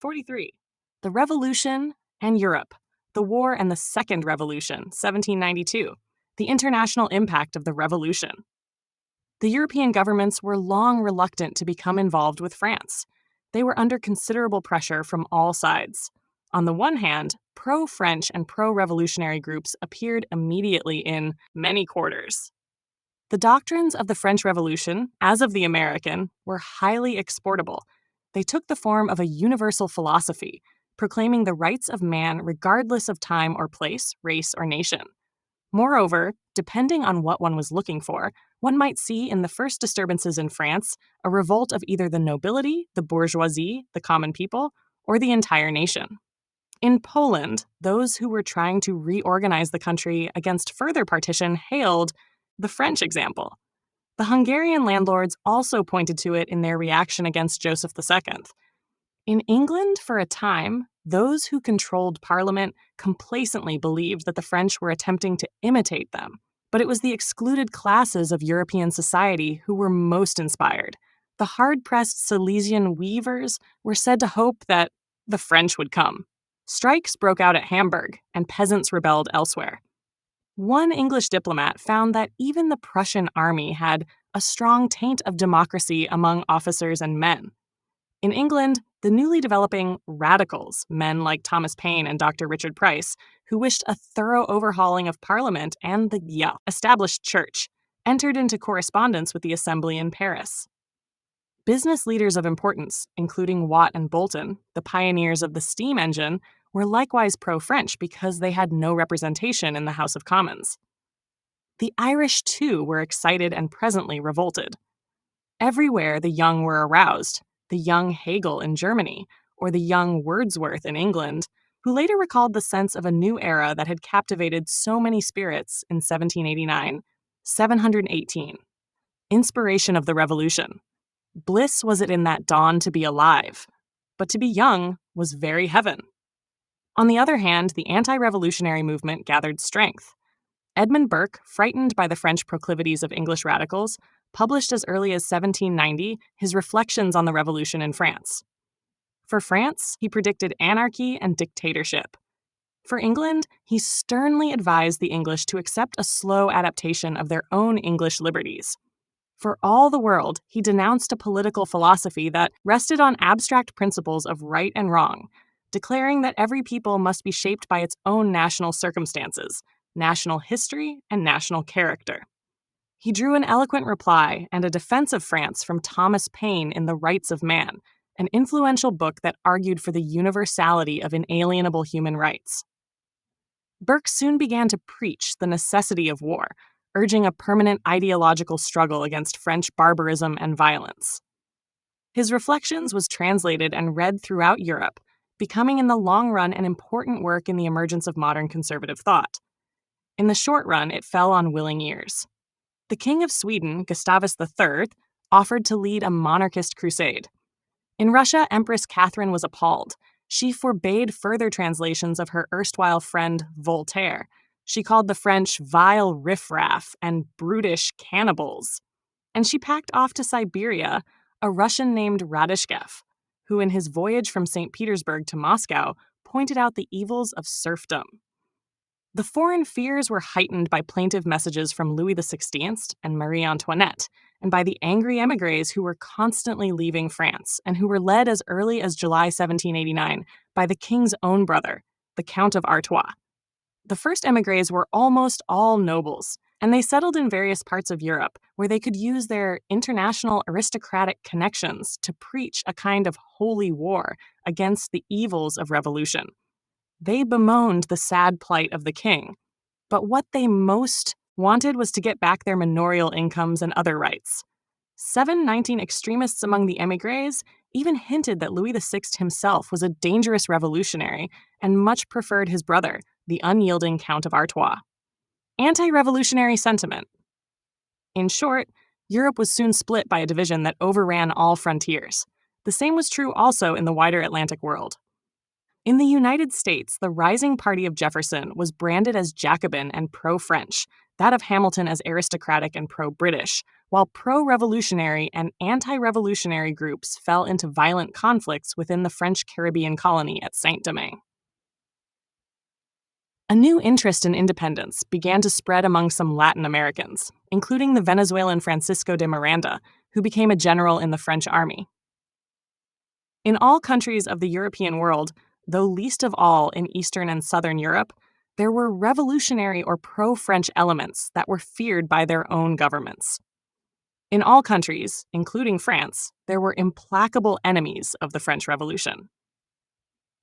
43. The Revolution and Europe. The War and the Second Revolution, 1792. The international impact of the Revolution. The European governments were long reluctant to become involved with France. They were under considerable pressure from all sides. On the one hand, pro-French and pro-revolutionary groups appeared immediately in many quarters. The doctrines of the French Revolution, as of the American, were highly exportable. They took the form of a universal philosophy, proclaiming the rights of man regardless of time or place, race or nation. Moreover, depending on what one was looking for, one might see in the first disturbances in France a revolt of either the nobility, the bourgeoisie, the common people, or the entire nation. In Poland, those who were trying to reorganize the country against further partition hailed the French example. The Hungarian landlords also pointed to it in their reaction against Joseph II. In England, for a time, those who controlled Parliament complacently believed that the French were attempting to imitate them. But it was the excluded classes of European society who were most inspired. The hard-pressed Silesian weavers were said to hope that the French would come. Strikes broke out at Hamburg, and peasants rebelled elsewhere. One English diplomat found that even the Prussian army had a strong taint of democracy among officers and men. In England, the newly developing radicals, men like Thomas Paine and Dr. Richard Price, who wished a thorough overhauling of Parliament and the established church, entered into correspondence with the Assembly in Paris. Business leaders of importance, including Watt and Boulton, the pioneers of the steam engine, were likewise pro-French because they had no representation in the House of Commons. The Irish, too, were excited and presently revolted. Everywhere the young were aroused, the young Hegel in Germany, or the young Wordsworth in England, who later recalled the sense of a new era that had captivated so many spirits in 1789, 718. Inspiration of the Revolution. Bliss was it in that dawn to be alive, but to be young was very heaven. On the other hand, the anti-revolutionary movement gathered strength. Edmund Burke, frightened by the French proclivities of English radicals, published as early as 1790 his reflections on the revolution in France. For France, he predicted anarchy and dictatorship. For England, he sternly advised the English to accept a slow adaptation of their own English liberties. For all the world, he denounced a political philosophy that rested on abstract principles of right and wrong, declaring that every people must be shaped by its own national circumstances, national history, and national character. He drew an eloquent reply and a defense of France from Thomas Paine in The Rights of Man, an influential book that argued for the universality of inalienable human rights. Burke soon began to preach the necessity of war, urging a permanent ideological struggle against French barbarism and violence. His Reflections was translated and read throughout Europe, becoming in the long run an important work in the emergence of modern conservative thought. In the short run, it fell on willing ears. The King of Sweden, Gustavus III, offered to lead a monarchist crusade. In Russia, Empress Catherine was appalled. She forbade further translations of her erstwhile friend Voltaire. She called the French vile riffraff and brutish cannibals. And she packed off to Siberia a Russian named Radishchev, who in his voyage from St. Petersburg to Moscow pointed out the evils of serfdom. The foreign fears were heightened by plaintive messages from Louis XVI and Marie Antoinette, and by the angry émigrés who were constantly leaving France, and who were led as early as July 1789 by the king's own brother, the Count of Artois. The first émigrés were almost all nobles, and they settled in various parts of Europe where they could use their international aristocratic connections to preach a kind of holy war against the evils of revolution. They bemoaned the sad plight of the king, but what they most wanted was to get back their manorial incomes and other rights. 719 extremists among the émigrés even hinted that Louis VI himself was a dangerous revolutionary and much preferred his brother, the unyielding Count of Artois. Anti-revolutionary sentiment. In short, Europe was soon split by a division that overran all frontiers. The same was true also in the wider Atlantic world. In the United States, the rising party of Jefferson was branded as Jacobin and pro-French, that of Hamilton as aristocratic and pro-British, while pro-revolutionary and anti-revolutionary groups fell into violent conflicts within the French Caribbean colony at Saint-Domingue. A new interest in independence began to spread among some Latin Americans, including the Venezuelan Francisco de Miranda, who became a general in the French army. In all countries of the European world, though least of all in Eastern and Southern Europe, there were revolutionary or pro-French elements that were feared by their own governments. In all countries, including France, there were implacable enemies of the French Revolution.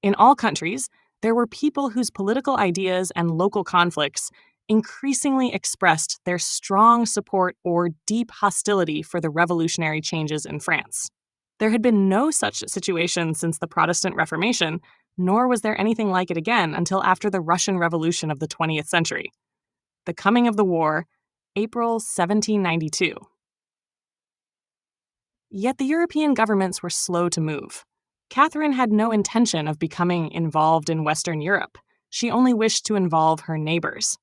In all countries, there were people whose political ideas and local conflicts increasingly expressed their strong support or deep hostility for the revolutionary changes in France. There had been no such situation since the Protestant Reformation, nor was there anything like it again until after the Russian Revolution of the 20th century. The coming of the war, April 1792. Yet the European governments were slow to move. Catherine had no intention of becoming involved in Western Europe. She only wished to involve her neighbors.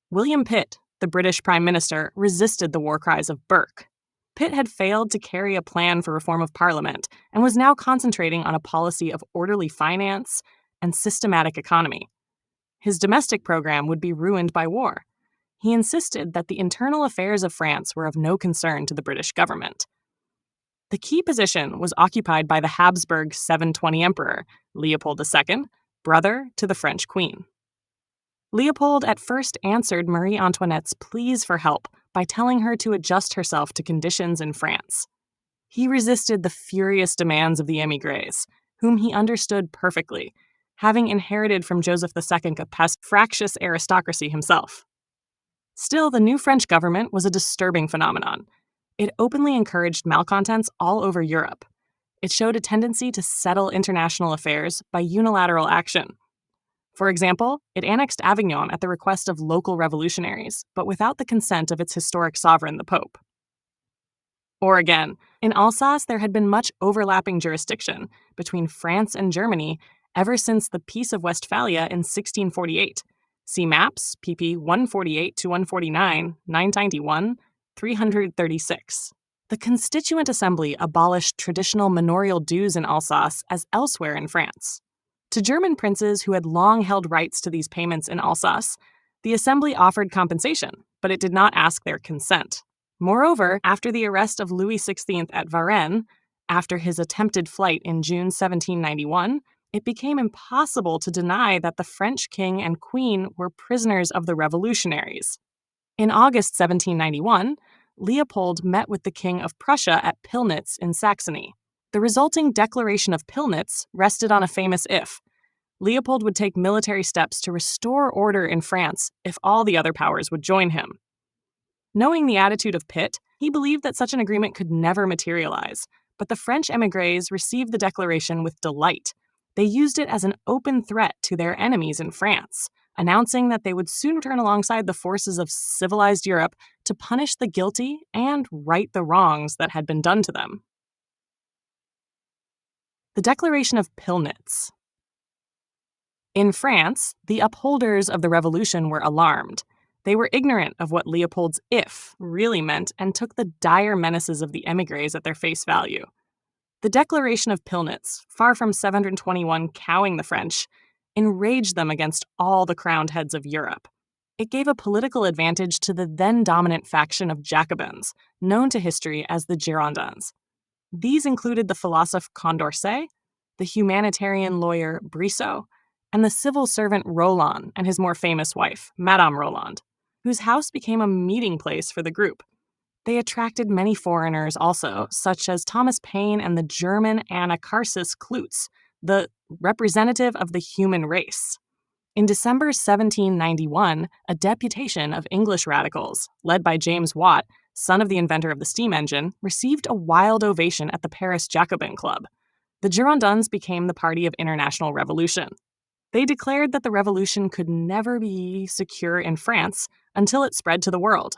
William Pitt, the British Prime Minister, resisted the war cries of Burke. Pitt had failed to carry a plan for reform of Parliament and was now concentrating on a policy of orderly finance and systematic economy. His domestic program would be ruined by war. He insisted that the internal affairs of France were of no concern to the British government. The key position was occupied by the Habsburg 720 Emperor, Leopold II, brother to the French Queen. Leopold at first answered Marie Antoinette's pleas for help by telling her to adjust herself to conditions in France. He resisted the furious demands of the émigrés, whom he understood perfectly, having inherited from Joseph II a past fractious aristocracy himself. Still, the new French government was a disturbing phenomenon. It openly encouraged malcontents all over Europe. It showed a tendency to settle international affairs by unilateral action. For example, it annexed Avignon at the request of local revolutionaries, but without the consent of its historic sovereign, the Pope. Or again, in Alsace, there had been much overlapping jurisdiction between France and Germany ever since the Peace of Westphalia in 1648. See maps, pp. 148 to 149, 991, 336. The Constituent Assembly abolished traditional manorial dues in Alsace as elsewhere in France. To German princes who had long held rights to these payments in Alsace, the Assembly offered compensation, but it did not ask their consent. Moreover, after the arrest of Louis XVI at Varennes, after his attempted flight in June 1791, it became impossible to deny that the French king and queen were prisoners of the revolutionaries. In August 1791, Leopold met with the King of Prussia at Pillnitz in Saxony. The resulting Declaration of Pillnitz rested on a famous if. Leopold would take military steps to restore order in France if all the other powers would join him. Knowing the attitude of Pitt, he believed that such an agreement could never materialize, but the French émigrés received the declaration with delight. They used it as an open threat to their enemies in France, announcing that they would soon return alongside the forces of civilized Europe to punish the guilty and right the wrongs that had been done to them. The Declaration of Pillnitz. In France, the upholders of the revolution were alarmed. They were ignorant of what Leopold's if really meant and took the dire menaces of the émigrés at their face value. The Declaration of Pillnitz, far from 721 cowing the French, enraged them against all the crowned heads of Europe. It gave a political advantage to the then dominant faction of Jacobins, known to history as the Girondins. These included the philosopher Condorcet, the humanitarian lawyer Brissot, and the civil servant Roland and his more famous wife, Madame Roland, whose house became a meeting place for the group. They attracted many foreigners also, such as Thomas Paine and the German Anacharsis Cloots, the representative of the human race. In December 1791, a deputation of English radicals, led by James Watt, son of the inventor of the steam engine, received a wild ovation at the Paris Jacobin Club. The Girondins became the party of international revolution. They declared that the revolution could never be secure in France until it spread to the world.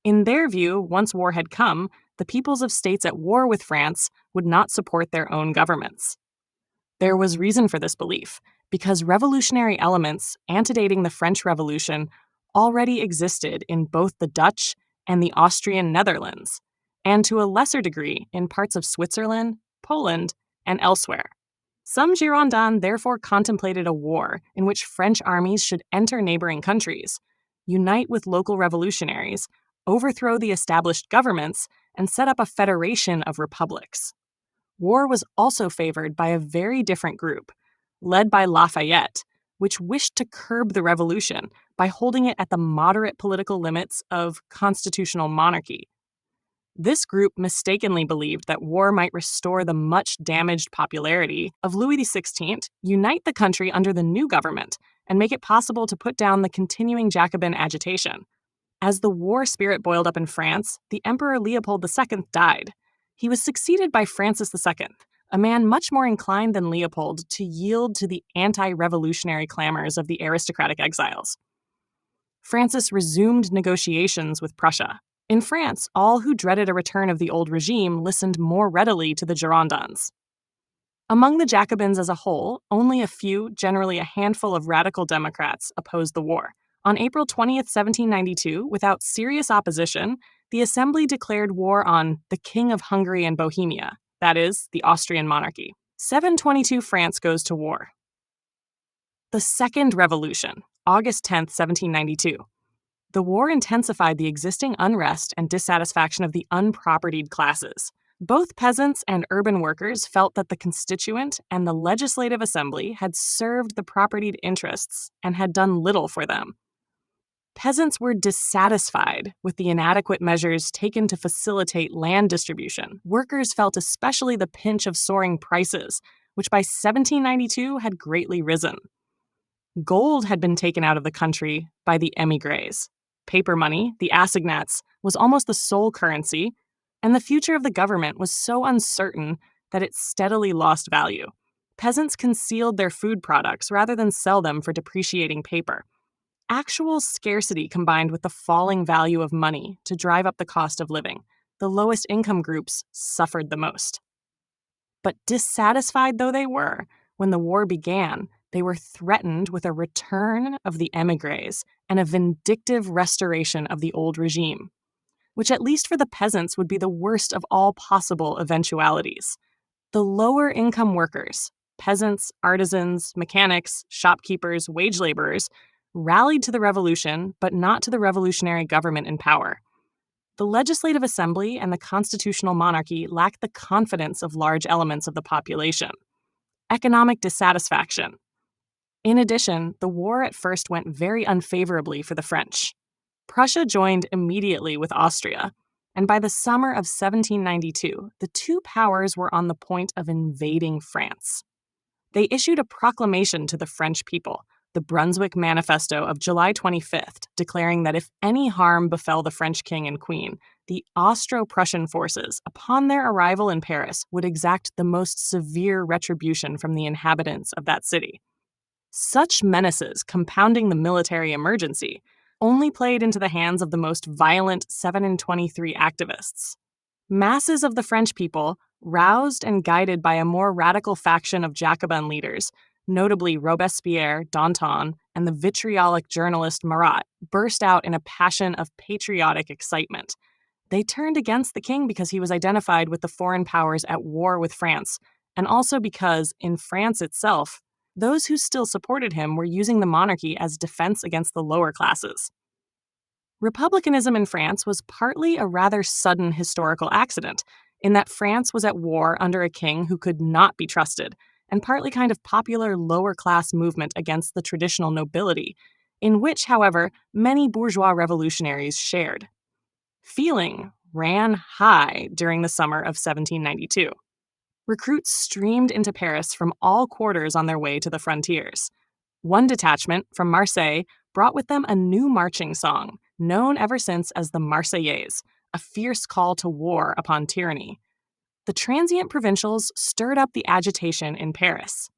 In their view, once war had come, the peoples of states at war with France would not support their own governments. There was reason for this belief, because revolutionary elements antedating the French Revolution already existed in both the Dutch and the Austrian Netherlands, and to a lesser degree in parts of Switzerland, Poland, and elsewhere. Some Girondins therefore contemplated a war in which French armies should enter neighboring countries, unite with local revolutionaries, overthrow the established governments, and set up a federation of republics. War was also favored by a very different group, led by Lafayette, which wished to curb the revolution by holding it at the moderate political limits of constitutional monarchy. This group mistakenly believed that war might restore the much damaged popularity of Louis XVI, unite the country under the new government, and make it possible to put down the continuing Jacobin agitation. As the war spirit boiled up in France, the Emperor Leopold II died. He was succeeded by Francis II, a man much more inclined than Leopold to yield to the anti-revolutionary clamors of the aristocratic exiles. Francis resumed negotiations with Prussia. In France, all who dreaded a return of the old regime listened more readily to the Girondins. Among the Jacobins as a whole, only a few, generally a handful of radical Democrats, opposed the war. On April 20th, 1792, without serious opposition, the Assembly declared war on the King of Hungary and Bohemia, that is, the Austrian monarchy. 722 France goes to war. The Second Revolution, August 10th, 1792. The war intensified the existing unrest and dissatisfaction of the unpropertied classes. Both peasants and urban workers felt that the Constituent and the Legislative Assembly had served the propertied interests and had done little for them. Peasants were dissatisfied with the inadequate measures taken to facilitate land distribution. Workers felt especially the pinch of soaring prices, which by 1792 had greatly risen. Gold had been taken out of the country by the émigrés. Paper money, the assignats, was almost the sole currency, and the future of the government was so uncertain that it steadily lost value. Peasants concealed their food products rather than sell them for depreciating paper. Actual scarcity combined with the falling value of money to drive up the cost of living. The lowest income groups suffered the most. But dissatisfied though they were, when the war began, they were threatened with a return of the émigrés and a vindictive restoration of the old regime, which at least for the peasants would be the worst of all possible eventualities. The lower income workers, peasants, artisans, mechanics, shopkeepers, wage laborers, rallied to the revolution, but not to the revolutionary government in power. The Legislative Assembly and the constitutional monarchy lacked the confidence of large elements of the population. Economic dissatisfaction. In addition, the war at first went very unfavorably for the French. Prussia joined immediately with Austria, and by the summer of 1792, the two powers were on the point of invading France. They issued a proclamation to the French people, the Brunswick Manifesto of July 25th, declaring that if any harm befell the French king and queen, the Austro-Prussian forces, upon their arrival in Paris, would exact the most severe retribution from the inhabitants of that city. Such menaces, compounding the military emergency, only played into the hands of the most violent 7-23 activists. Masses of the French people, roused and guided by a more radical faction of Jacobin leaders, notably Robespierre, Danton, and the vitriolic journalist Marat, burst out in a passion of patriotic excitement. They turned against the king because he was identified with the foreign powers at war with France, and also because, in France itself, those who still supported him were using the monarchy as defense against the lower classes. Republicanism in France was partly a rather sudden historical accident, in that France was at war under a king who could not be trusted, and partly kind of popular lower-class movement against the traditional nobility, in which, however, many bourgeois revolutionaries shared. Feeling ran high during the summer of 1792. Recruits streamed into Paris from all quarters on their way to the frontiers. One detachment, from Marseille, brought with them a new marching song, known ever since as the Marseillaise, a fierce call to war upon tyranny. The transient provincials stirred up the agitation in Paris.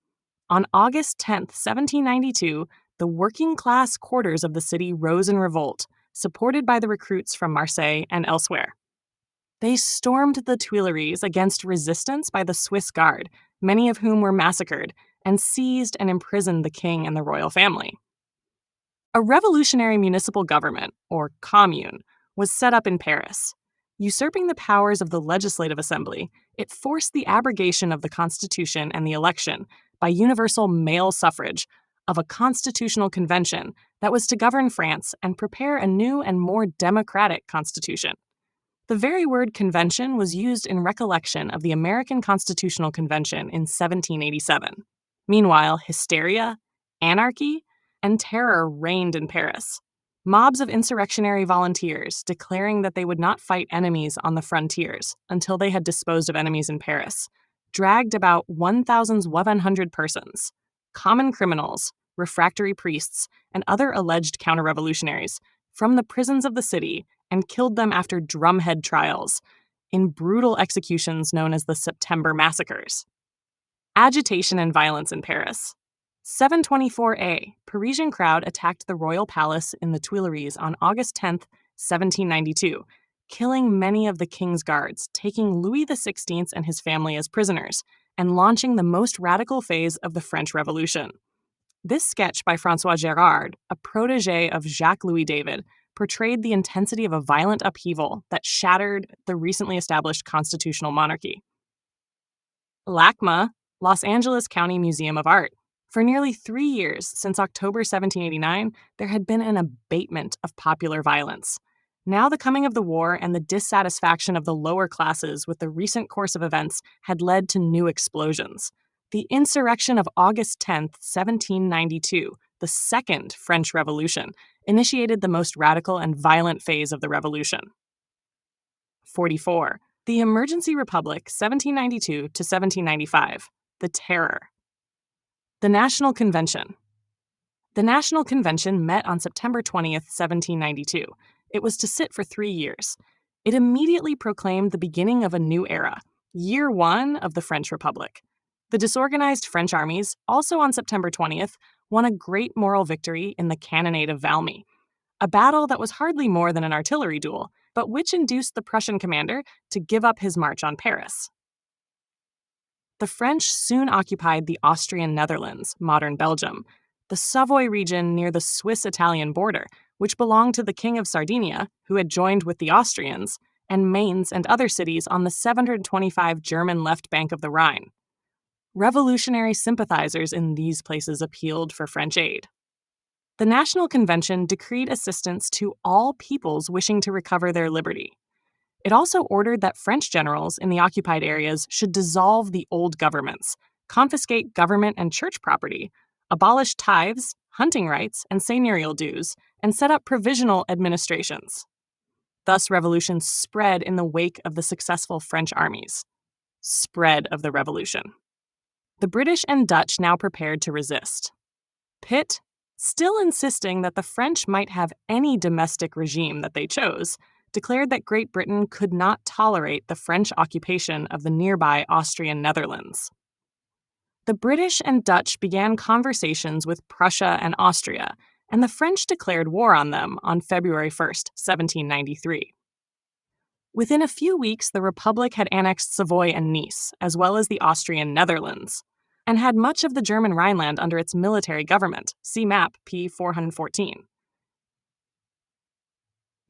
On August 10th, 1792, the working-class quarters of the city rose in revolt, supported by the recruits from Marseille and elsewhere. They stormed the Tuileries against resistance by the Swiss Guard, many of whom were massacred, and seized and imprisoned the king and the royal family. A revolutionary municipal government, or commune, was set up in Paris. Usurping the powers of the Legislative Assembly, it forced the abrogation of the Constitution and the election by universal male suffrage of a constitutional convention that was to govern France and prepare a new and more democratic constitution. The very word convention was used in recollection of the American Constitutional Convention in 1787. Meanwhile, hysteria, anarchy, and terror reigned in Paris. Mobs of insurrectionary volunteers declaring that they would not fight enemies on the frontiers until they had disposed of enemies in Paris dragged about 1,100 persons, common criminals, refractory priests, and other alleged counter-revolutionaries, from the prisons of the city and killed them after drumhead trials in brutal executions known as the September Massacres. Agitation and violence in Paris. 724A, Parisian crowd attacked the royal palace in the Tuileries on August 10, 1792, killing many of the king's guards, taking Louis XVI and his family as prisoners, and launching the most radical phase of the French Revolution. This sketch by François Gérard, a protégé of Jacques-Louis David, portrayed the intensity of a violent upheaval that shattered the recently established constitutional monarchy. LACMA, Los Angeles County Museum of Art. For nearly 3 years, since October 1789, there had been an abatement of popular violence. Now the coming of the war and the dissatisfaction of the lower classes with the recent course of events had led to new explosions. The insurrection of August 10, 1792, the Second French Revolution, initiated the most radical and violent phase of the revolution. 44. The Emergency Republic, 1792 to 1795. The Terror. The National Convention. The National Convention met on September 20th, 1792. It was to sit for 3 years. It immediately proclaimed the beginning of a new era, year one of the French Republic. The disorganized French armies, also on September 20th, won a great moral victory in the Cannonade of Valmy, a battle that was hardly more than an artillery duel, but which induced the Prussian commander to give up his march on Paris. The French soon occupied the Austrian Netherlands, modern Belgium, the Savoy region near the Swiss-Italian border, which belonged to the King of Sardinia, who had joined with the Austrians, and Mainz and other cities on the 725 German left bank of the Rhine. Revolutionary sympathizers in these places appealed for French aid. The National Convention decreed assistance to all peoples wishing to recover their liberty. It also ordered that French generals in the occupied areas should dissolve the old governments, confiscate government and church property, abolish tithes, hunting rights, and seigneurial dues, and set up provisional administrations. Thus, revolution spread in the wake of the successful French armies. Spread of the revolution. The British and Dutch now prepared to resist. Pitt, still insisting that the French might have any domestic regime that they chose, declared that Great Britain could not tolerate the French occupation of the nearby Austrian Netherlands. The British and Dutch began conversations with Prussia and Austria, and the French declared war on them on February 1st, 1793. Within a few weeks, the Republic had annexed Savoy and Nice, as well as the Austrian Netherlands, and had much of the German Rhineland under its military government. See map P 414.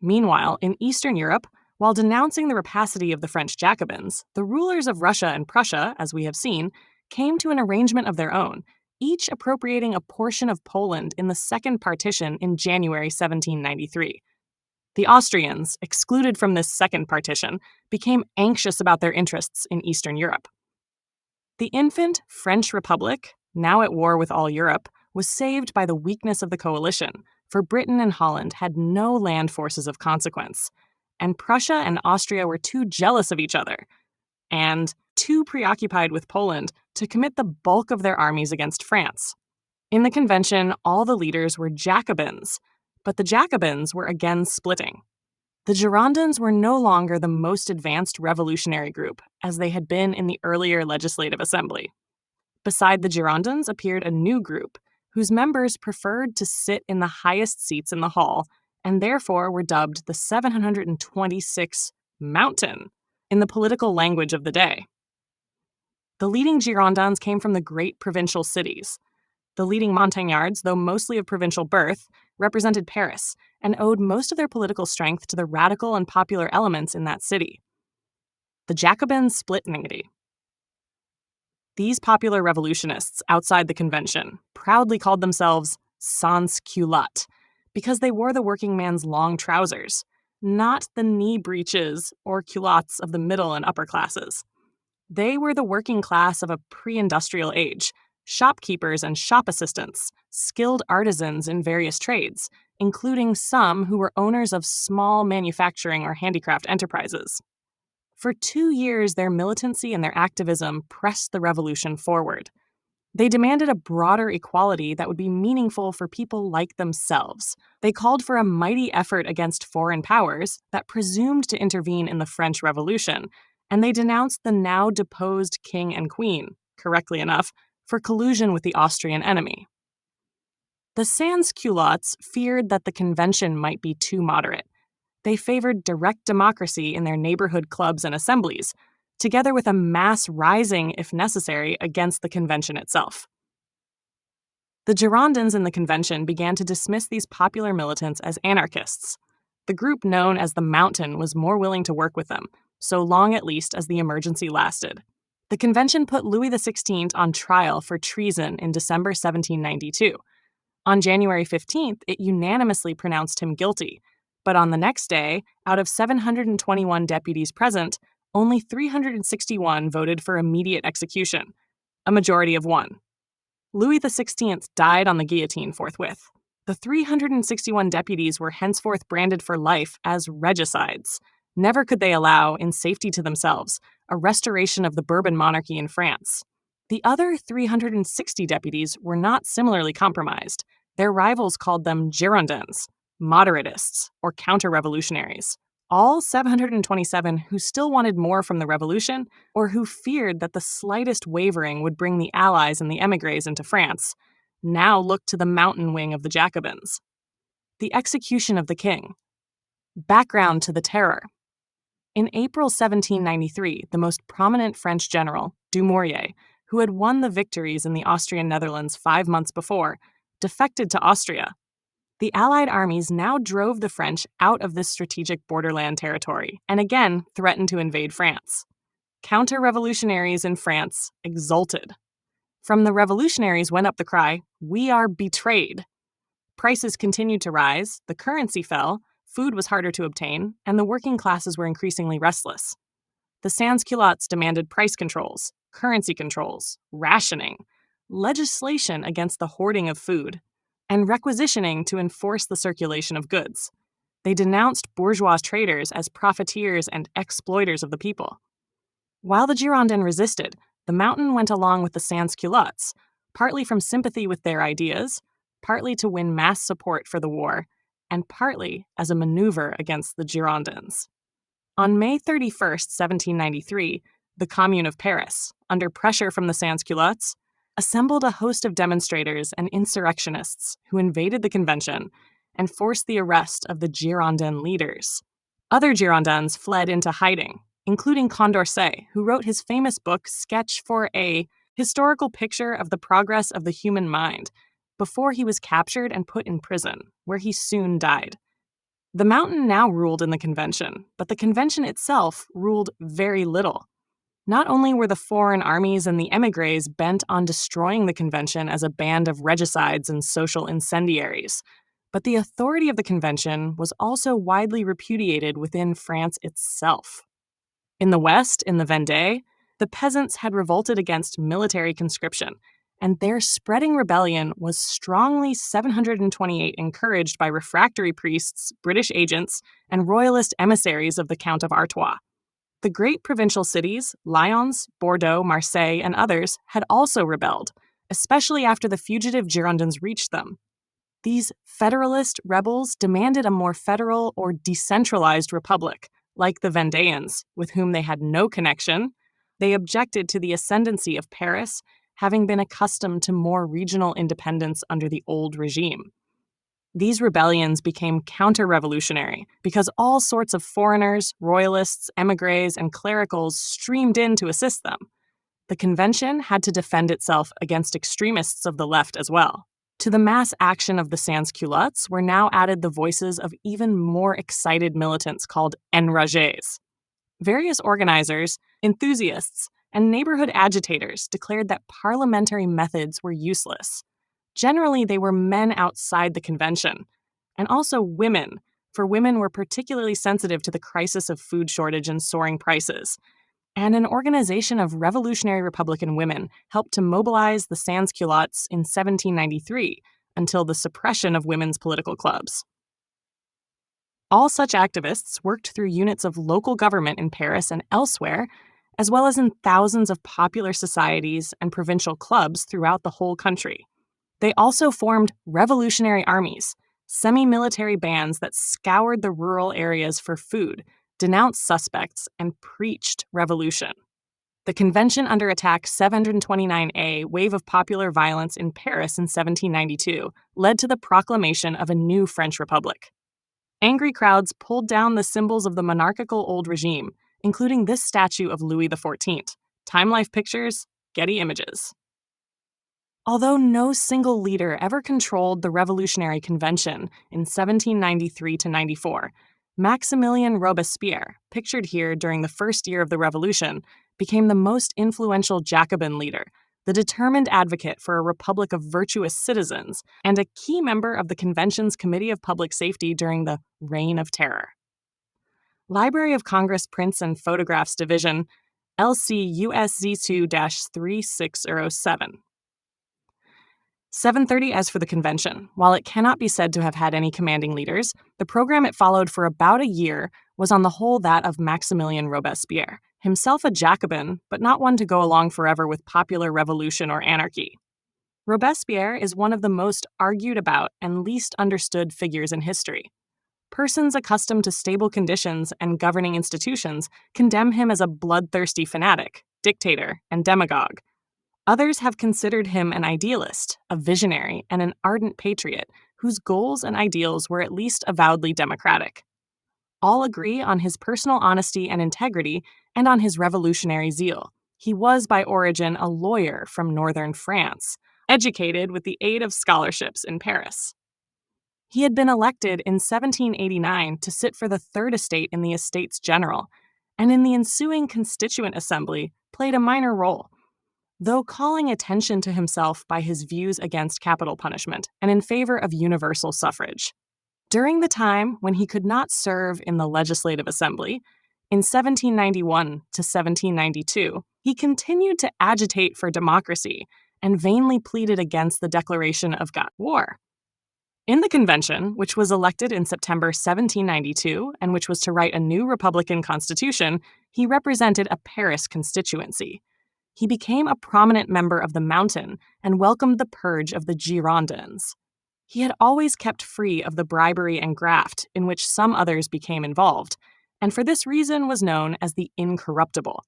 Meanwhile, in Eastern Europe, while denouncing the rapacity of the French Jacobins, the rulers of Russia and Prussia, as we have seen, came to an arrangement of their own, each appropriating a portion of Poland in the Second Partition in January 1793. The Austrians, excluded from this Second Partition, became anxious about their interests in Eastern Europe. The infant French Republic, now at war with all Europe, was saved by the weakness of the coalition, for Britain and Holland had no land forces of consequence, and Prussia and Austria were too jealous of each other, and too preoccupied with Poland to commit the bulk of their armies against France. In the convention, all the leaders were Jacobins, but the Jacobins were again splitting. The Girondins were no longer the most advanced revolutionary group, as they had been in the earlier Legislative Assembly. Beside the Girondins appeared a new group, whose members preferred to sit in the highest seats in the hall, and therefore were dubbed the 726 Mountain in the political language of the day. The leading Girondins came from the great provincial cities. The leading Montagnards, though mostly of provincial birth, represented Paris and owed most of their political strength to the radical and popular elements in that city. The Jacobins split Normandy. These popular revolutionists outside the convention proudly called themselves sans-culottes because they wore the working man's long trousers, not the knee breeches or culottes of the middle and upper classes. They were the working class of a pre-industrial age, shopkeepers and shop assistants, skilled artisans in various trades, including some who were owners of small manufacturing or handicraft enterprises. For 2 years, their militancy and their activism pressed the revolution forward. They demanded a broader equality that would be meaningful for people like themselves. They called for a mighty effort against foreign powers that presumed to intervene in the French Revolution, and they denounced the now deposed king and queen, correctly enough, for collusion with the Austrian enemy. The sans-culottes feared that the convention might be too moderate. They favored direct democracy in their neighborhood clubs and assemblies, together with a mass rising, if necessary, against the convention itself. The Girondins in the convention began to dismiss these popular militants as anarchists. The group known as the Mountain was more willing to work with them, so long at least as the emergency lasted. The convention put Louis XVI on trial for treason in December 1792. On January 15th, it unanimously pronounced him guilty, but on the next day, out of 721 deputies present, only 361 voted for immediate execution, a majority of 1. Louis XVI died on the guillotine forthwith. The 361 deputies were henceforth branded for life as regicides. Never could they allow, in safety to themselves, a restoration of the Bourbon monarchy in France. The other 360 deputies were not similarly compromised. Their rivals called them Girondins, moderatists, or counter-revolutionaries. All 727 who still wanted more from the revolution, or who feared that the slightest wavering would bring the Allies and the émigrés into France, now looked to the mountain wing of the Jacobins. The execution of the king. Background to the terror. In April 1793, the most prominent French general, Dumouriez, who had won the victories in the Austrian Netherlands 5 months before, defected to Austria. The Allied armies now drove the French out of this strategic borderland territory and again threatened to invade France. Counter-revolutionaries in France exulted. From the revolutionaries went up the cry, "We are betrayed." Prices continued to rise, the currency fell, food was harder to obtain, and the working classes were increasingly restless. The sans-culottes demanded price controls, currency controls, rationing, legislation against the hoarding of food, and requisitioning to enforce the circulation of goods. They denounced bourgeois traders as profiteers and exploiters of the people. While the Girondins resisted, the Mountain went along with the sans-culottes, partly from sympathy with their ideas, partly to win mass support for the war, and partly as a maneuver against the Girondins. On May 31st, 1793, the Commune of Paris, under pressure from the sans-culottes, assembled a host of demonstrators and insurrectionists who invaded the convention and forced the arrest of the Girondin leaders. Other Girondins fled into hiding, including Condorcet, who wrote his famous book Sketch for a Historical Picture of the Progress of the Human Mind, before he was captured and put in prison, where he soon died. The Mountain now ruled in the convention, but the convention itself ruled very little. Not only were the foreign armies and the émigrés bent on destroying the convention as a band of regicides and social incendiaries, but the authority of the convention was also widely repudiated within France itself. In the West, in the Vendée, the peasants had revolted against military conscription, and their spreading rebellion was strongly 728 encouraged by refractory priests, British agents, and royalist emissaries of the Count of Artois. The great provincial cities, Lyons, Bordeaux, Marseille, and others, had also rebelled, especially after the fugitive Girondins reached them. These federalist rebels demanded a more federal or decentralized republic, like the Vendéans, with whom they had no connection. They objected to the ascendancy of Paris, having been accustomed to more regional independence under the old regime. These rebellions became counter-revolutionary because all sorts of foreigners, royalists, émigrés, and clericals streamed in to assist them. The convention had to defend itself against extremists of the left as well. To the mass action of the sans-culottes were now added the voices of even more excited militants called enragés. Various organizers, enthusiasts, and neighborhood agitators declared that parliamentary methods were useless. Generally, they were men outside the convention, and also women, for women were particularly sensitive to the crisis of food shortage and soaring prices. And an organization of revolutionary Republican women helped to mobilize the sans-culottes in 1793 until the suppression of women's political clubs. All such activists worked through units of local government in Paris and elsewhere, as well as in thousands of popular societies and provincial clubs throughout the whole country. They also formed revolutionary armies, semi-military bands that scoured the rural areas for food, denounced suspects, and preached revolution. The Convention under Attack 729A wave of popular violence in Paris in 1792 led to the proclamation of a new French Republic. Angry crowds pulled down the symbols of the monarchical old regime, including this statue of Louis XIV. Time Life Pictures, Getty Images. Although no single leader ever controlled the Revolutionary Convention in 1793 to 94, Maximilien Robespierre, pictured here during the first year of the Revolution, became the most influential Jacobin leader, the determined advocate for a republic of virtuous citizens, and a key member of the Convention's Committee of Public Safety during the Reign of Terror. Library of Congress Prints and Photographs Division, LCUSZ2-3607. 730 as for the convention. While it cannot be said to have had any commanding leaders, the program it followed for about a year was on the whole that of Maximilien Robespierre, himself a Jacobin, but not one to go along forever with popular revolution or anarchy. Robespierre is one of the most argued about and least understood figures in history. Persons accustomed to stable conditions and governing institutions condemn him as a bloodthirsty fanatic, dictator, and demagogue. Others have considered him an idealist, a visionary, and an ardent patriot whose goals and ideals were at least avowedly democratic. All agree on his personal honesty and integrity and on his revolutionary zeal. He was by origin a lawyer from northern France, educated with the aid of scholarships in Paris. He had been elected in 1789 to sit for the Third Estate in the Estates General, and in the ensuing Constituent Assembly played a minor role, though calling attention to himself by his views against capital punishment and in favor of universal suffrage. During the time when he could not serve in the Legislative Assembly, in 1791 to 1792, he continued to agitate for democracy and vainly pleaded against the declaration of war. In the convention, which was elected in September 1792 and which was to write a new Republican constitution, he represented a Paris constituency. He became a prominent member of the Mountain and welcomed the purge of the Girondins. He had always kept free of the bribery and graft in which some others became involved, and for this reason was known as the Incorruptible.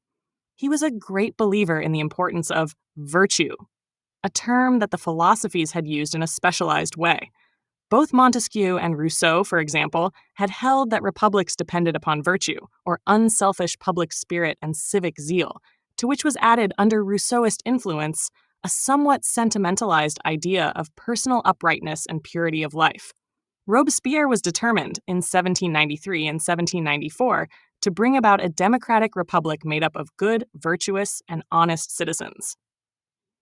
He was a great believer in the importance of virtue, a term that the philosophies had used in a specialized way. Both Montesquieu and Rousseau, for example, had held that republics depended upon virtue, or unselfish public spirit and civic zeal, to which was added under Rousseauist influence a somewhat sentimentalized idea of personal uprightness and purity of life. Robespierre was determined, in 1793 and 1794, to bring about a democratic republic made up of good, virtuous, and honest citizens.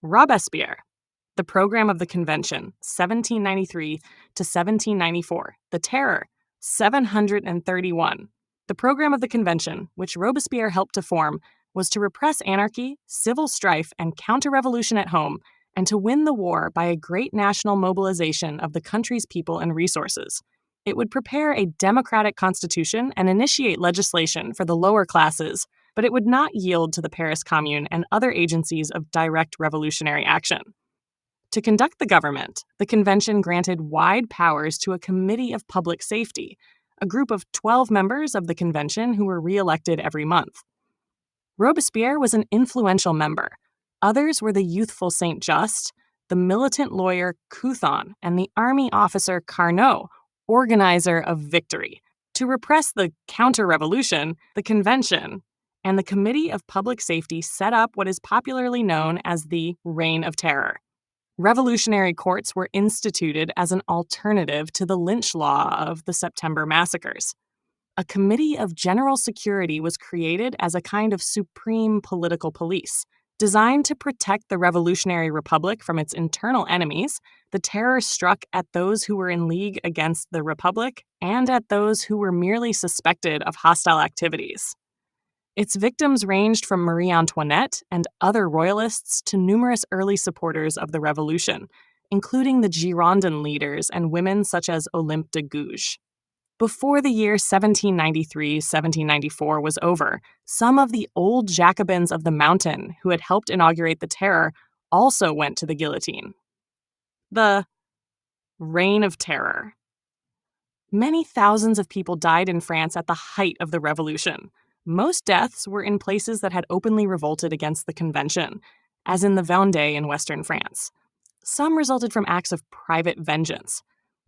Robespierre. The Program of the Convention, 1793 to 1794. The Terror, 731. The Program of the Convention, which Robespierre helped to form, was to repress anarchy, civil strife, and counter-revolution at home, and to win the war by a great national mobilization of the country's people and resources. It would prepare a democratic constitution and initiate legislation for the lower classes, but it would not yield to the Paris Commune and other agencies of direct revolutionary action. To conduct the government, the convention granted wide powers to a Committee of Public Safety, a group of 12 members of the convention who were re-elected every month. Robespierre was an influential member. Others were the youthful Saint Just, the militant lawyer Couthon, and the army officer Carnot, organizer of victory. To repress the counter-revolution, the convention, and the Committee of Public Safety set up what is popularly known as the Reign of Terror. Revolutionary courts were instituted as an alternative to the lynch law of the September massacres. A Committee of General Security was created as a kind of supreme political police. Designed to protect the Revolutionary Republic from its internal enemies, the terror struck at those who were in league against the Republic and at those who were merely suspected of hostile activities. Its victims ranged from Marie Antoinette and other royalists to numerous early supporters of the Revolution, including the Girondin leaders and women such as Olympe de Gouges. Before the year 1793-1794 was over, some of the old Jacobins of the Mountain who had helped inaugurate the Terror also went to the guillotine. The Reign of Terror. Many thousands of people died in France at the height of the Revolution. Most deaths were in places that had openly revolted against the Convention, as in the Vendée in western France. Some resulted from acts of private vengeance.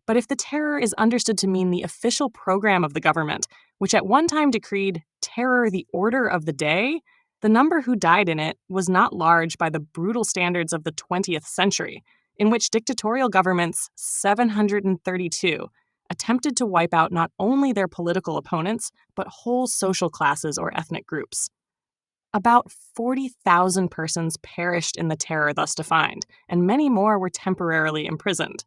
But if the terror is understood to mean the official program of the government, which at one time decreed terror the order of the day, the number who died in it was not large by the brutal standards of the 20th century, in which dictatorial governments, 732, attempted to wipe out not only their political opponents, but whole social classes or ethnic groups. About 40,000 persons perished in the terror thus defined, and many more were temporarily imprisoned.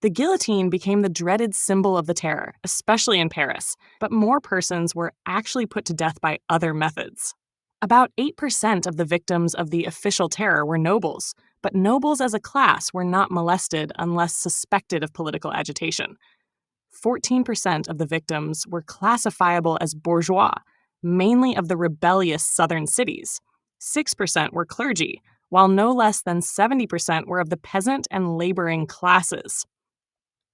The guillotine became the dreaded symbol of the terror, especially in Paris, but more persons were actually put to death by other methods. About 8% of the victims of the official terror were nobles, but nobles as a class were not molested unless suspected of political agitation. 14% of the victims were classifiable as bourgeois, mainly of the rebellious southern cities. 6% were clergy, while no less than 70% were of the peasant and laboring classes.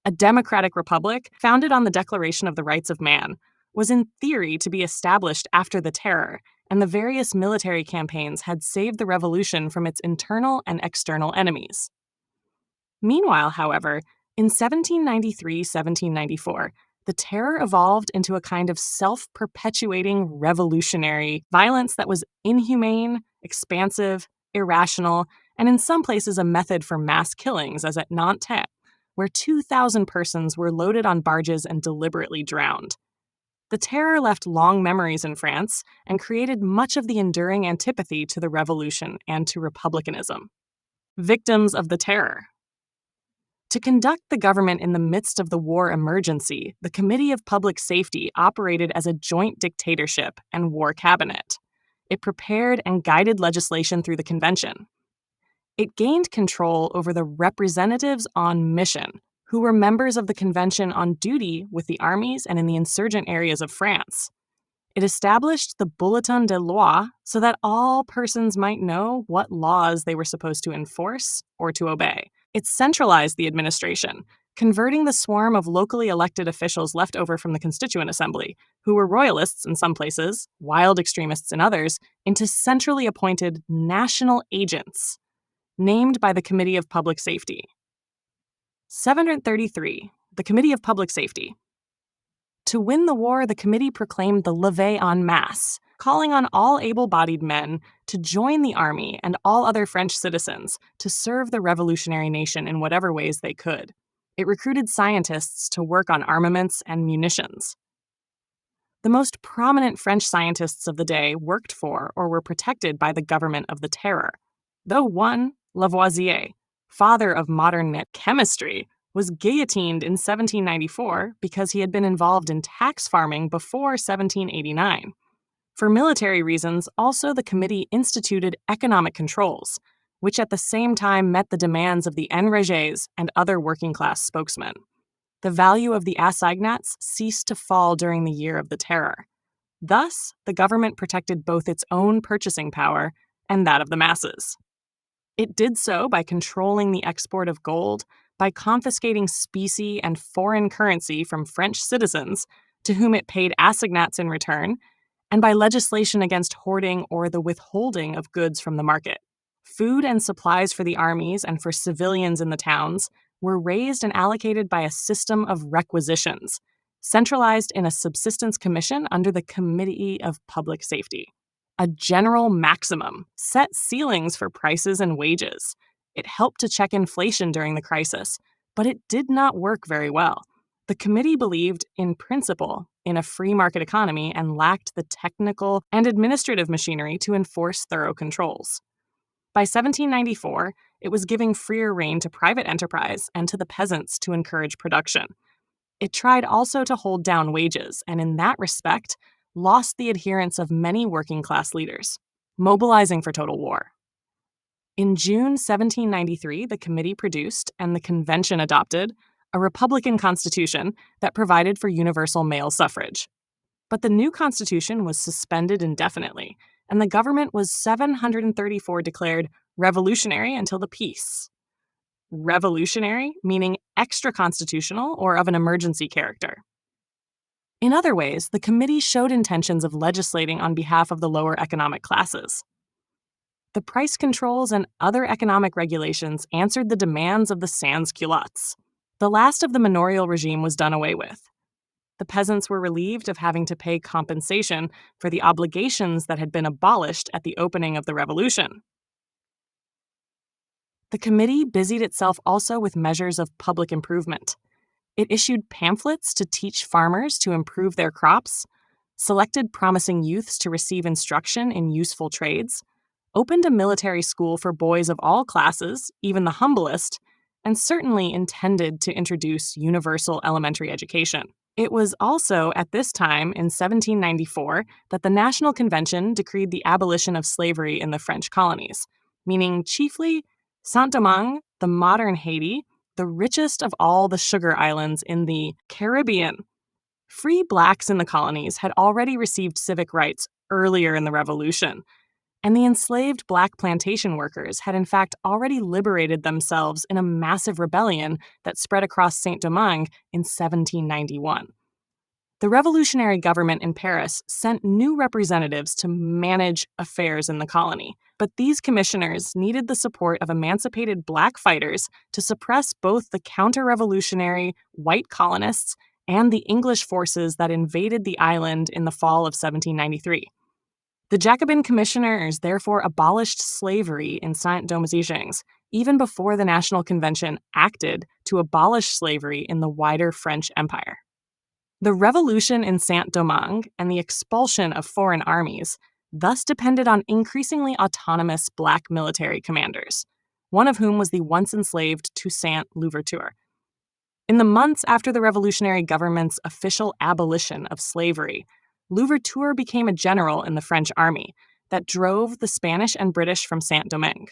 A democratic republic, founded on the Declaration of the Rights of Man, was in theory to be established after the terror, and the various military campaigns had saved the revolution from its internal and external enemies. Meanwhile, however, in 1793-1794, the terror evolved into a kind of self-perpetuating revolutionary violence that was inhumane, expansive, irrational, and in some places a method for mass killings, as at Nantes, where 2,000 persons were loaded on barges and deliberately drowned. The terror left long memories in France and created much of the enduring antipathy to the revolution and to republicanism. Victims of the terror. To conduct the government in the midst of the war emergency, the Committee of Public Safety operated as a joint dictatorship and war cabinet. It prepared and guided legislation through the convention. It gained control over the representatives on mission, who were members of the convention on duty with the armies and in the insurgent areas of France. It established the Bulletin de Loi so that all persons might know what laws they were supposed to enforce or to obey. It centralized the administration, converting the swarm of locally elected officials left over from the Constituent Assembly, who were royalists in some places, wild extremists in others, into centrally appointed national agents, named by the Committee of Public Safety. 733. The Committee of Public Safety. To win the war, the committee proclaimed the levée en masse, calling on all able-bodied men to join the army and all other French citizens to serve the revolutionary nation in whatever ways they could. It recruited scientists to work on armaments and munitions. The most prominent French scientists of the day worked for or were protected by the government of the Terror, though one, Lavoisier, father of modern net chemistry, was guillotined in 1794 because he had been involved in tax farming before 1789. For military reasons, also the committee instituted economic controls, which at the same time met the demands of the enragés and other working-class spokesmen. The value of the assignats ceased to fall during the year of the Terror. Thus, the government protected both its own purchasing power and that of the masses. It did so by controlling the export of gold, by confiscating specie and foreign currency from French citizens, to whom it paid assignats in return, and by legislation against hoarding or the withholding of goods from the market. Food and supplies for the armies and for civilians in the towns were raised and allocated by a system of requisitions, centralized in a subsistence commission under the Committee of Public Safety. A general maximum set ceilings for prices and wages. It helped to check inflation during the crisis, but it did not work very well. The committee believed, in principle, in a free market economy and lacked the technical and administrative machinery to enforce thorough controls. By 1794, it was giving freer rein to private enterprise and to the peasants to encourage production. It tried also to hold down wages, and in that respect, lost the adherence of many working-class leaders, mobilizing for total war. In June 1793, the committee produced, and the convention adopted, a Republican constitution that provided for universal male suffrage. But the new constitution was suspended indefinitely, and the government was 734 declared revolutionary until the peace. Revolutionary, meaning extra-constitutional or of an emergency character. In other ways, the committee showed intentions of legislating on behalf of the lower economic classes. The price controls and other economic regulations answered the demands of the sans-culottes. The last of the manorial regime was done away with. The peasants were relieved of having to pay compensation for the obligations that had been abolished at the opening of the revolution. The committee busied itself also with measures of public improvement. It issued pamphlets to teach farmers to improve their crops, selected promising youths to receive instruction in useful trades, opened a military school for boys of all classes, even the humblest, and certainly intended to introduce universal elementary education. It was also at this time, in 1794, that the National Convention decreed the abolition of slavery in the French colonies, meaning chiefly Saint-Domingue, the modern Haiti, the richest of all the sugar islands in the Caribbean. Free blacks in the colonies had already received civic rights earlier in the Revolution, and the enslaved black plantation workers had in fact already liberated themselves in a massive rebellion that spread across Saint-Domingue in 1791. The revolutionary government in Paris sent new representatives to manage affairs in the colony, but these commissioners needed the support of emancipated black fighters to suppress both the counter-revolutionary white colonists and the English forces that invaded the island in the fall of 1793. The Jacobin commissioners therefore abolished slavery in Saint-Domingue, even before the National Convention acted to abolish slavery in the wider French Empire. The revolution in Saint-Domingue and the expulsion of foreign armies thus depended on increasingly autonomous black military commanders, one of whom was the once enslaved Toussaint Louverture. In the months after the revolutionary government's official abolition of slavery, Louverture became a general in the French army that drove the Spanish and British from Saint-Domingue.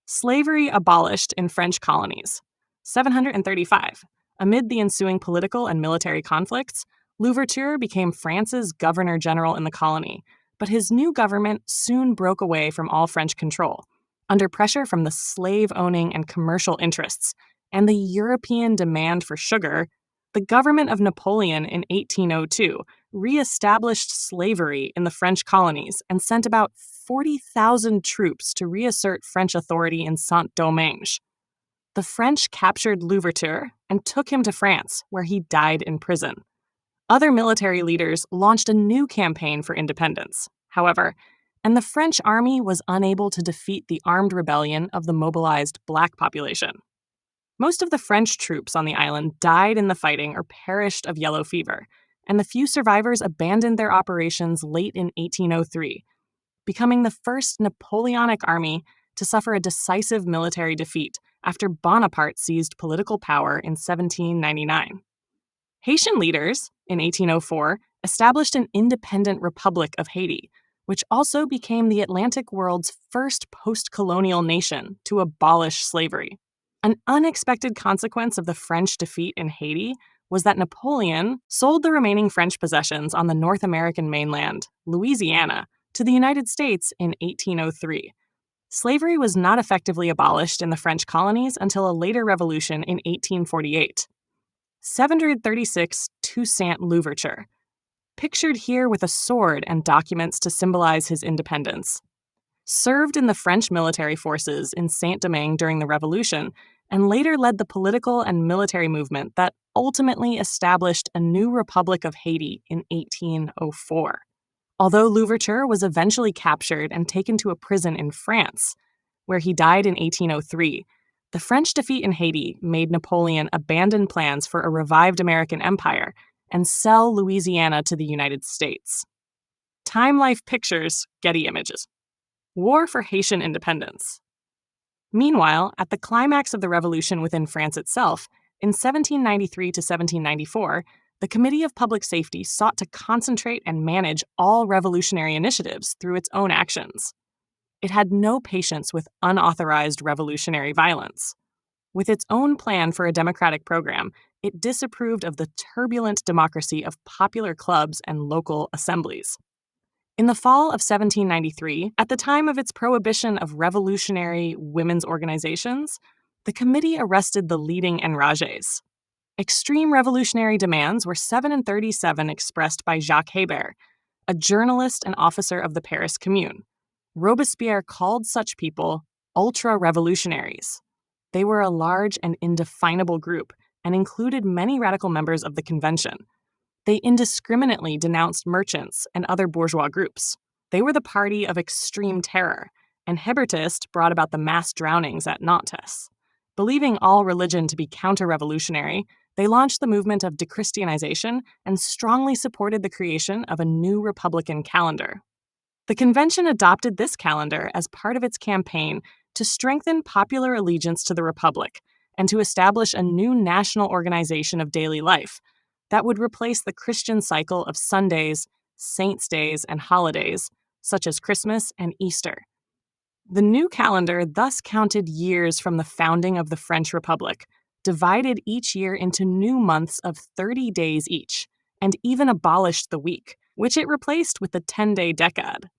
Slavery abolished in French colonies. 735. Amid the ensuing political and military conflicts, Louverture became France's governor-general in the colony, but his new government soon broke away from all French control, under pressure from the slave-owning and commercial interests, and the European demand for sugar. The government of Napoleon in 1802 re-established slavery in the French colonies and sent about 40,000 troops to reassert French authority in Saint-Domingue. The French captured Louverture and took him to France, where he died in prison. Other military leaders launched a new campaign for independence, however, and the French army was unable to defeat the armed rebellion of the mobilized black population. Most of the French troops on the island died in the fighting or perished of yellow fever, and the few survivors abandoned their operations late in 1803, becoming the first Napoleonic army to suffer a decisive military defeat after Bonaparte seized political power in 1799. Haitian leaders, in 1804, established an independent Republic of Haiti, which also became the Atlantic world's first post-colonial nation to abolish slavery. An unexpected consequence of the French defeat in Haiti was that Napoleon sold the remaining French possessions on the North American mainland, Louisiana, to the United States in 1803. Slavery was not effectively abolished in the French colonies until a later revolution in 1848. 736 Toussaint Louverture, pictured here with a sword and documents to symbolize his independence, served in the French military forces in Saint-Domingue during the Revolution, and later led the political and military movement that ultimately established a new Republic of Haiti in 1804. Although Louverture was eventually captured and taken to a prison in France, where he died in 1803, the French defeat in Haiti made Napoleon abandon plans for a revived American empire and sell Louisiana to the United States. Time Life Pictures, Getty Images. War for Haitian Independence. Meanwhile, at the climax of the revolution within France itself, in 1793 to 1794, the Committee of Public Safety sought to concentrate and manage all revolutionary initiatives through its own actions. It had no patience with unauthorized revolutionary violence. With its own plan for a democratic program, it disapproved of the turbulent democracy of popular clubs and local assemblies. In the fall of 1793, at the time of its prohibition of revolutionary women's organizations, the committee arrested the leading enragés. Extreme revolutionary demands were 7 and 37 expressed by Jacques Hébert, a journalist and officer of the Paris Commune. Robespierre called such people ultra-revolutionaries. They were a large and indefinable group and included many radical members of the convention. They indiscriminately denounced merchants and other bourgeois groups. They were the party of extreme terror, and Hébertists brought about the mass drownings at Nantes. Believing all religion to be counter-revolutionary, they launched the movement of dechristianization and strongly supported the creation of a new republican calendar. The convention adopted this calendar as part of its campaign to strengthen popular allegiance to the republic and to establish a new national organization of daily life that would replace the Christian cycle of Sundays, saints' days, and holidays, such as Christmas and Easter. The new calendar thus counted years from the founding of the French Republic, divided each year into new months of 30 days each, and even abolished the week, which it replaced with the 10-day decade.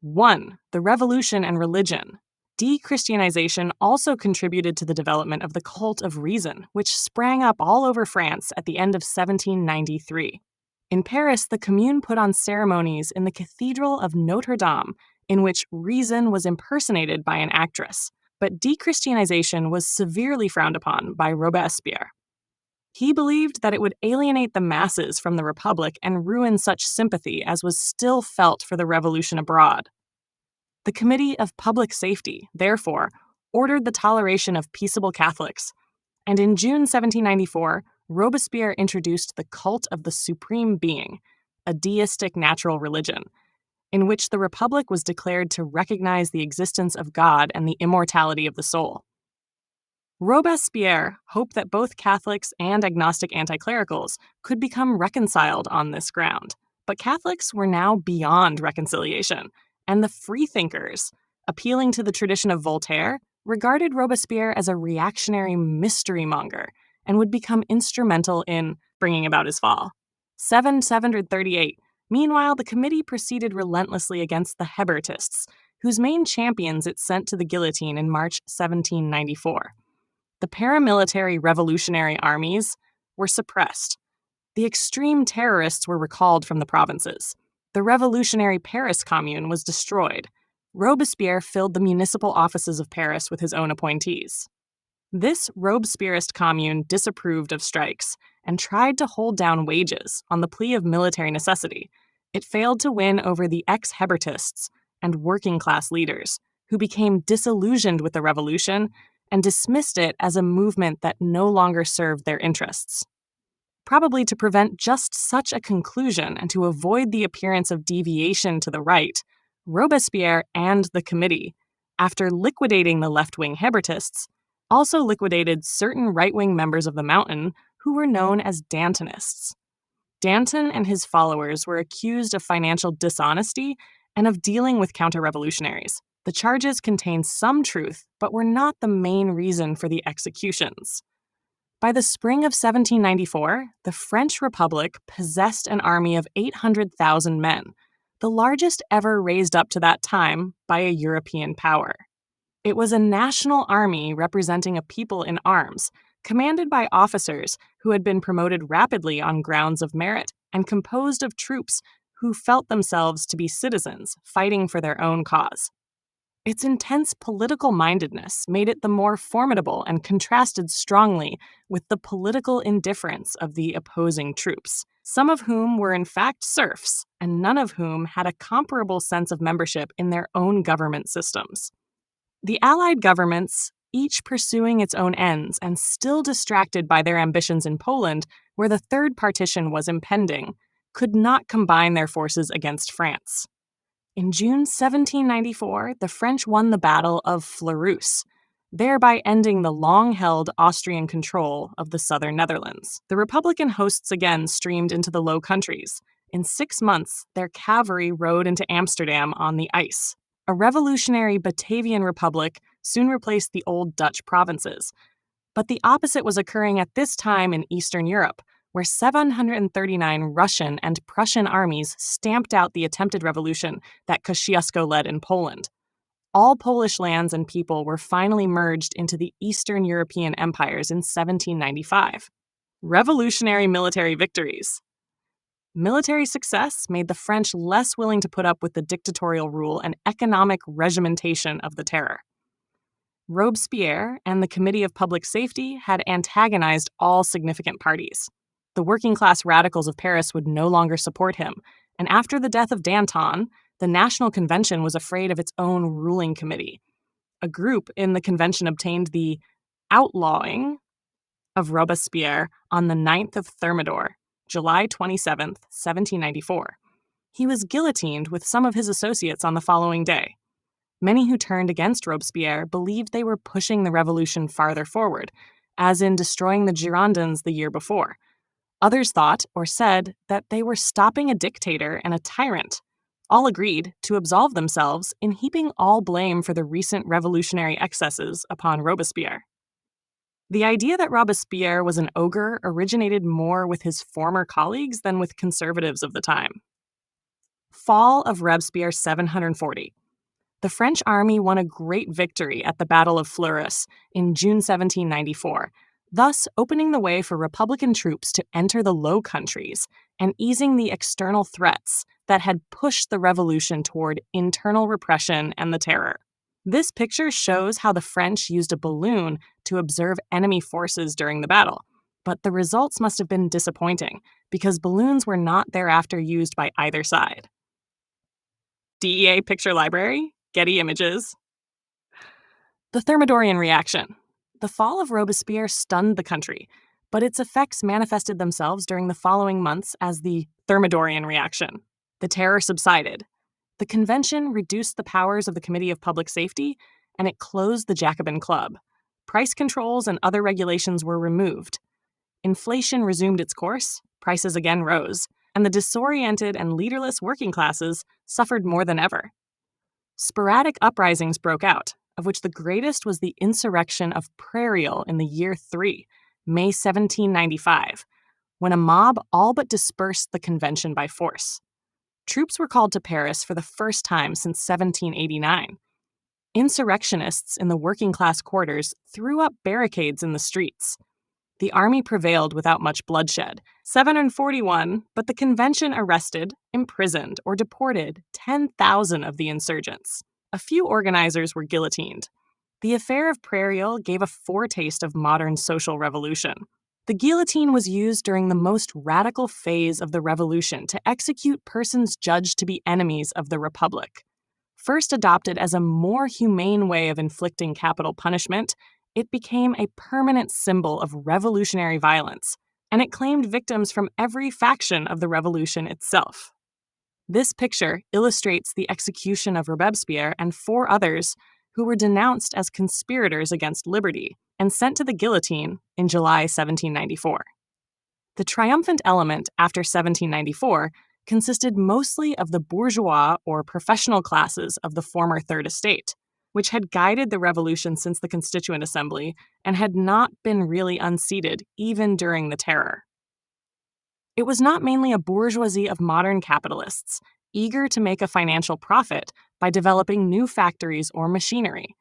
1. The Revolution and Religion. Dechristianization also contributed to the development of the cult of reason, which sprang up all over France at the end of 1793. In Paris, the Commune put on ceremonies in the Cathedral of Notre Dame in which reason was impersonated by an actress, but dechristianization was severely frowned upon by Robespierre. He believed that it would alienate the masses from the Republic and ruin such sympathy as was still felt for the revolution abroad. The Committee of Public Safety, therefore, ordered the toleration of peaceable Catholics, and in June 1794, Robespierre introduced the cult of the Supreme Being, a deistic natural religion, in which the Republic was declared to recognize the existence of God and the immortality of the soul. Robespierre hoped that both Catholics and agnostic anti-clericals could become reconciled on this ground, but Catholics were now beyond reconciliation, and the freethinkers, appealing to the tradition of Voltaire, regarded Robespierre as a reactionary mystery monger and would become instrumental in bringing about his fall. 738. Meanwhile, the committee proceeded relentlessly against the Hébertists, whose main champions it sent to the guillotine in March 1794. The paramilitary revolutionary armies were suppressed. The extreme terrorists were recalled from the provinces. The revolutionary Paris Commune was destroyed. Robespierre filled the municipal offices of Paris with his own appointees. This Robespierrist commune disapproved of strikes and tried to hold down wages on the plea of military necessity. It failed to win over the ex-Hébertists and working-class leaders, who became disillusioned with the revolution and dismissed it as a movement that no longer served their interests. Probably to prevent just such a conclusion and to avoid the appearance of deviation to the right, Robespierre and the committee, after liquidating the left-wing Hébertists, also liquidated certain right-wing members of the Mountain who were known as Dantonists. Danton and his followers were accused of financial dishonesty and of dealing with counter-revolutionaries. The charges contained some truth, but were not the main reason for the executions. By the spring of 1794, the French Republic possessed an army of 800,000 men, the largest ever raised up to that time by a European power. It was a national army representing a people in arms, commanded by officers who had been promoted rapidly on grounds of merit and composed of troops who felt themselves to be citizens fighting for their own cause. Its intense political mindedness made it the more formidable and contrasted strongly with the political indifference of the opposing troops, some of whom were in fact serfs, and none of whom had a comparable sense of membership in their own government systems. The Allied governments, each pursuing its own ends and still distracted by their ambitions in Poland, where the Third Partition was impending, could not combine their forces against France. In June 1794, the French won the Battle of Fleurus, thereby ending the long-held Austrian control of the southern Netherlands. The Republican hosts again streamed into the Low Countries. In 6 months, their cavalry rode into Amsterdam on the ice. A revolutionary Batavian Republic soon replaced the old Dutch provinces. But the opposite was occurring at this time in Eastern Europe, where 739 Russian and Prussian armies stamped out the attempted revolution that Kosciuszko led in Poland. All Polish lands and people were finally merged into the Eastern European empires in 1795. Revolutionary military victories. Military success made the French less willing to put up with the dictatorial rule and economic regimentation of the Terror. Robespierre and the Committee of Public Safety had antagonized all significant parties. The working-class radicals of Paris would no longer support him, and after the death of Danton, the National Convention was afraid of its own ruling committee. A group in the convention obtained the outlawing of Robespierre on the 9th of Thermidor, July 27, 1794. He was guillotined with some of his associates on the following day. Many who turned against Robespierre believed they were pushing the revolution farther forward, as in destroying the Girondins the year before. Others thought, or said, that they were stopping a dictator and a tyrant. All agreed to absolve themselves in heaping all blame for the recent revolutionary excesses upon Robespierre. The idea that Robespierre was an ogre originated more with his former colleagues than with conservatives of the time. Fall of Robespierre 740. The French army won a great victory at the Battle of Fleurus in June 1794, thus opening the way for Republican troops to enter the Low Countries and easing the external threats that had pushed the revolution toward internal repression and the Terror. This picture shows how the French used a balloon to observe enemy forces during the battle, but the results must have been disappointing because balloons were not thereafter used by either side. DEA Picture Library, Getty Images. The Thermidorian reaction. The fall of Robespierre stunned the country, but its effects manifested themselves during the following months as the Thermidorian reaction. The terror subsided. The convention reduced the powers of the Committee of Public Safety, and it closed the Jacobin Club. Price controls and other regulations were removed. Inflation resumed its course, prices again rose, and the disoriented and leaderless working classes suffered more than ever. Sporadic uprisings broke out, of which the greatest was the insurrection of Prairial in the year 3, May 1795, when a mob all but dispersed the convention by force. Troops were called to Paris for the first time since 1789. Insurrectionists in the working-class quarters threw up barricades in the streets. The army prevailed without much bloodshed, 741, but the convention arrested, imprisoned, or deported 10,000 of the insurgents. A few organizers were guillotined. The affair of Prairial gave a foretaste of modern social revolution. The guillotine was used during the most radical phase of the revolution to execute persons judged to be enemies of the Republic. First adopted as a more humane way of inflicting capital punishment, it became a permanent symbol of revolutionary violence, and it claimed victims from every faction of the revolution itself. This picture illustrates the execution of Robespierre and 4 others who were denounced as conspirators against liberty and sent to the guillotine in July 1794. The triumphant element after 1794 consisted mostly of the bourgeois or professional classes of the former Third Estate, which had guided the revolution since the Constituent Assembly and had not been really unseated even during the Terror. It was not mainly a bourgeoisie of modern capitalists, eager to make a financial profit by developing new factories or machinery.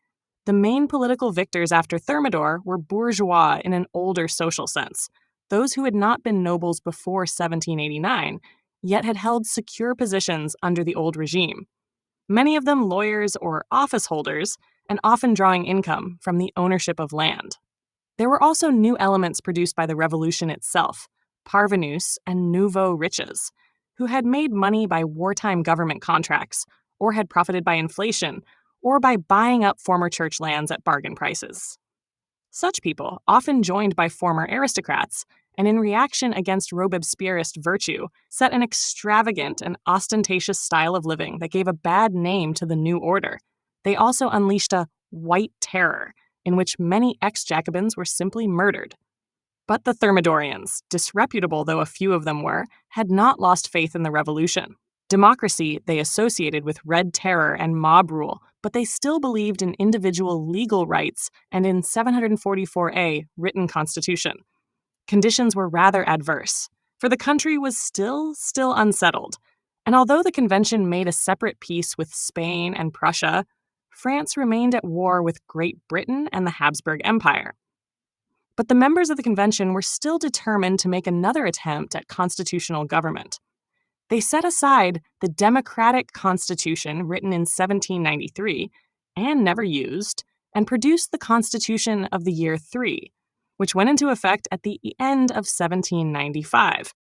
The main political victors after Thermidor were bourgeois in an older social sense, those who had not been nobles before 1789, yet had held secure positions under the old regime. many of them lawyers or office holders, and often drawing income from the ownership of land. There were also new elements produced by the revolution itself, parvenus and nouveaux riches, who had made money by wartime government contracts, or had profited by inflation, or by buying up former church lands at bargain prices. Such people, often joined by former aristocrats, and in reaction against Robespierrist virtue, set an extravagant and ostentatious style of living that gave a bad name to the new order. They also unleashed a White Terror, in which many ex-Jacobins were simply murdered. But the Thermidorians, disreputable though a few of them were, had not lost faith in the revolution. Democracy they associated with Red Terror and mob rule, but they still believed in individual legal rights and in 744A written constitution. Conditions were rather adverse, for the country was still unsettled. And although the convention made a separate peace with Spain and Prussia, France remained at war with Great Britain and the Habsburg Empire. But the members of the convention were still determined to make another attempt at constitutional government. They set aside the democratic constitution written in 1793 and never used, and produced the Constitution of the Year 3, which went into effect at the end of 1795.